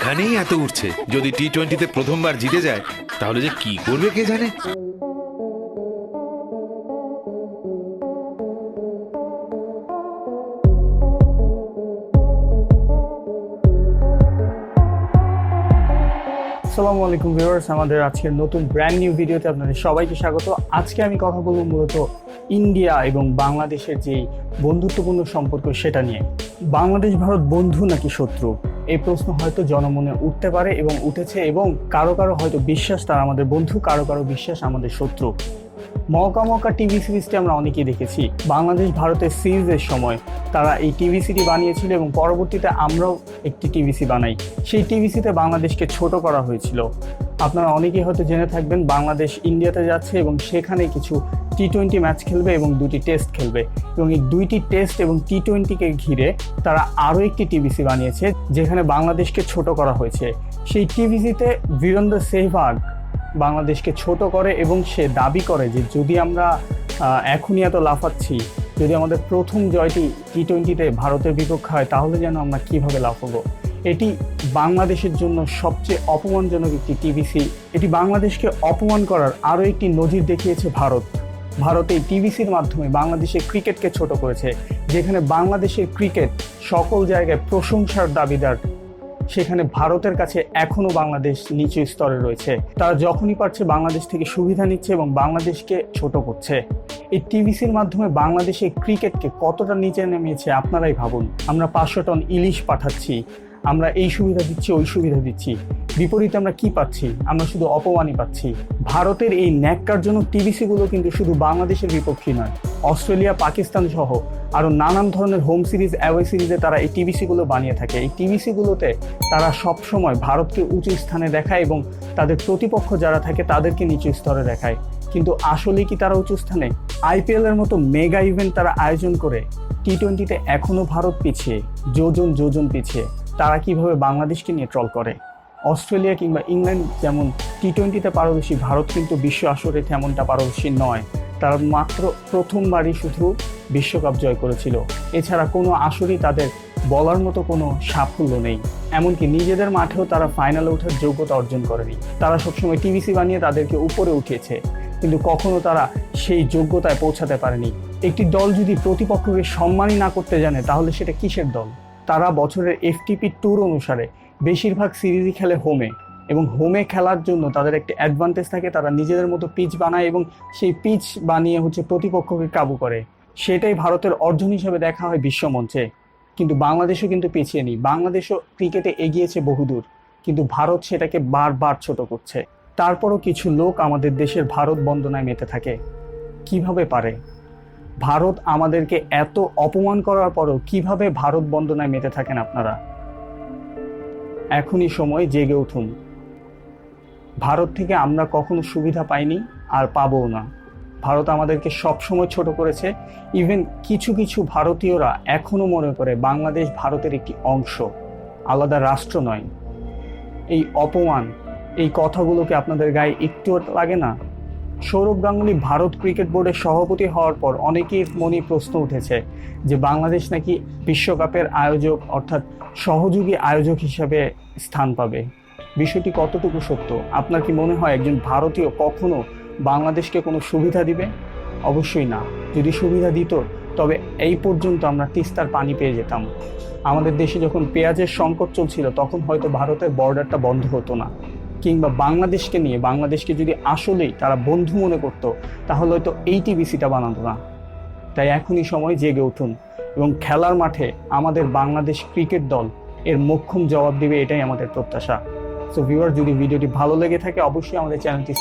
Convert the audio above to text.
এখানেই এত উঠছে, যদি টি-20-তে প্রথমবার জিতে যায় তাহলে যে কি করবে কে জানে। আসসালামু আলাইকুম ভিউয়ার্স, আমাদের আজকের নতুন ব্র্যান্ড নিউ ভিডিওতে আপনাদের সবাইকে স্বাগত। আজকে আমি কথা বলবো মূলত ইন্ডিয়া এবং বাংলাদেশের যে বন্ধুত্বপূর্ণ সম্পর্ক সেটা নিয়ে। বাংলাদেশ ভারত বন্ধু নাকি শত্রু, এই প্রশ্ন হয়তো জনমনে উঠতে পারে এবং উঠেছে, এবং কারো কারো হয়তো বিশ্বাস তারা আমাদের বন্ধু, কারো কারো বিশ্বাস আমাদের শত্রু। মৌকা মৌকা টিভি সিরিজটি আমরা অনেকেই দেখেছি। বাংলাদেশ ভারতের সিরিজের সময় তারা এই টিভিসিটি বানিয়েছিল এবং পরবর্তীতে আমরাও একটি টিভিসি বানাই। সেই টিভিসিতে বাংলাদেশকে ছোট করা হয়েছিল। আপনারা অনেকেই হয়তো জেনে থাকবেন বাংলাদেশ ইন্ডিয়াতে যাচ্ছে এবং সেখানে কিছু টি-20 ম্যাচ খেলবে এবং 2টি টেস্ট খেলবে, এবং এই 2টি টেস্ট এবং টি-20কে ঘিরে তারা আরও একটি টিভিসি বানিয়েছে যেখানে বাংলাদেশকে ছোট করা হয়েছে। সেই টিভিসিতে বীরেন্দ্র সেহবাগ বাংলাদেশকে ছোট করে এবং সে দাবি করে যে যদি আমরা এখনই এত লাফাচ্ছি, যদি আমাদের প্রথম জয়টি টি-20তে ভারতের বিপক্ষে হয় তাহলে যেন আমরা কীভাবে লাফাবো। এটি বাংলাদেশের জন্য সবচেয়ে অপমানজনক একটি টিভিসি। এটি বাংলাদেশকে অপমান করার আরও একটি নজির দেখিয়েছে ভারত এই টিভিসির মাধ্যমে বাংলাদেশের ক্রিকেটকে ছোট করেছে। যেখানে বাংলাদেশের ক্রিকেট সকল জায়গায় প্রশংসার দাবিদার, সেখানে ভারতের কাছে এখনও বাংলাদেশ নিচু স্তরে রয়েছে। তারা যখনই পারছে বাংলাদেশ থেকে সুবিধা নিচ্ছে এবং বাংলাদেশকে ছোট করছে। এই টিভিসির মাধ্যমে বাংলাদেশের ক্রিকেটকে কতটা নিচে নেমেছে আপনারাই ভাবুন। আমরা 500 টন ইলিশ পাঠাচ্ছি, আমরা এই সুবিধা দিচ্ছি, ওই সুবিধা দিচ্ছি, বিপরীতে আমরা কি পাচ্ছি? আমরা শুধু অপমানই পাচ্ছি। ভারতের এই ন্যাক্কারজনক টিভিসিগুলো কিন্তু শুধু বাংলাদেশের বিপক্ষে নয়, অস্ট্রেলিয়া, পাকিস্তান সহ আরও নানান ধরনের হোম সিরিজ, অ্যাওয়ে সিরিজে তারা এই টিভিসিগুলো বানিয়ে থাকে। এই টিভিসিগুলোতে তারা সবসময় ভারতকে উঁচু স্থানে দেখায় এবং তাদের প্রতিপক্ষ যারা থাকে তাদেরকে নিচু স্তরে দেখায়। কিন্তু আসলে কি তারা উঁচু স্থানে? আইপিএলের মতো মেগা ইভেন্ট তারা আয়োজন করে টি-20তে এখনও ভারত পিছিয়ে, যোজন পিছিয়ে। তারা কিভাবে বাংলাদেশকে নিয়ে ট্রল করে। অস্ট্রেলিয়া কিংবা ইংল্যান্ড যেমন টি-20তে পারদর্শী, ভারত কিন্তু বিশ্ব আসরে তেমনটা পারদর্শী নয়। তারা মাত্র প্রথমবারই শুধু বিশ্বকাপ জয় করেছিল, এছাড়া কোনো আসরই তাদের বলার মতো কোনো সাফল্য নেই। এমনকি নিজেদের মাঠেও তারা ফাইনালে ওঠার যোগ্যতা অর্জন করেনি। তারা সবসময় টিভিসি বানিয়ে তাদেরকে উপরে উঠিয়েছে, কিন্তু কখনো তারা সেই যোগ্যতায় পৌঁছাতে পারেনি। একটি দল যদি প্রতিপক্ষকে সম্মানই না করতে জানে তাহলে সেটা কিসের দল? তারা বছরের এফটিপি ট্যুর অনুসারে বেশিরভাগ সিরিজই খেলে হোমে, এবং হোমে খেলার জন্য তাদের একটি অ্যাডভান্টেজ থাকে। তারা নিজেদের মতো পিচ বানায় এবং সেই পিচ বানিয়ে প্রতিপক্ষকে কাবু করে। সেটাই ভারতের অর্জন হিসেবে দেখা হয় বিশ্বমঞ্চে। কিন্তু বাংলাদেশও কিন্তু পিছিয়ে নেই। বাংলাদেশও ক্রিকেটে এগিয়েছে বহুদূর, কিন্তু ভারত সেটাকে বারবার ছোট করছে। তারপরও কিছু লোক আমাদের দেশের ভারত বন্দনায় মেতে থাকে। কিভাবে পারে? ভারত আমাদেরকে এত অপমান করার পরও কিভাবে ভারত বন্দনায় মেতে থাকেন আপনারা? এখনই সময় জেগে উঠুন। ভারত থেকে আমরা কখনো সুবিধা পাইনি আর পাবও না। ভারত আমাদেরকে সবসময় ছোট করেছে। ইভেন কিছু কিছু ভারতীয়রা এখনো মনে করে বাংলাদেশ ভারতের একটি অংশ, আলাদা রাষ্ট্র নয়। এই অপমান, এই কথাগুলোকে আপনাদের গায়ে একটু লাগে না? সৌরভ গাঙ্গুলী ভারত ক্রিকেট বোর্ডের সভাপতি হওয়ার পর অনেকের মনে প্রশ্ন উঠেছে যে বাংলাদেশ নাকি বিশ্বকাপের আয়োজক অর্থাৎ সহযোগী আয়োজক হিসাবে স্থান পাবে। বিষয়টি কতটুকু সত্য? আপনার কি মনে হয় একজন ভারতীয় কখনো বাংলাদেশকে কোনো সুবিধা দিবে? অবশ্যই না। যদি সুবিধা দিত তবে এই পর্যন্ত আমরা তিস্তার পানি পেয়ে যেতাম। আমাদের দেশে যখন পেঁয়াজের সংকট চলছিল তখন হয়তো ভারতের বর্ডারটা বন্ধ হতো না। কিংবা বাংলাদেশকে যদি আসলেই তারা বন্ধু মনে করত তাহলে হয়তো এই টিভিসিটা বানাতো না। তাই এখনই সময় জেগে উঠুন এবং খেলার মাঠে আমাদের বাংলাদেশ ক্রিকেট দল এর মোক্ষম জবাব দিবে, এটাই আমাদের প্রত্যাশা। সো ভিউয়ার, যদি ভিডিওটি ভালো লেগে থাকে অবশ্যই আমাদের চ্যানেলটি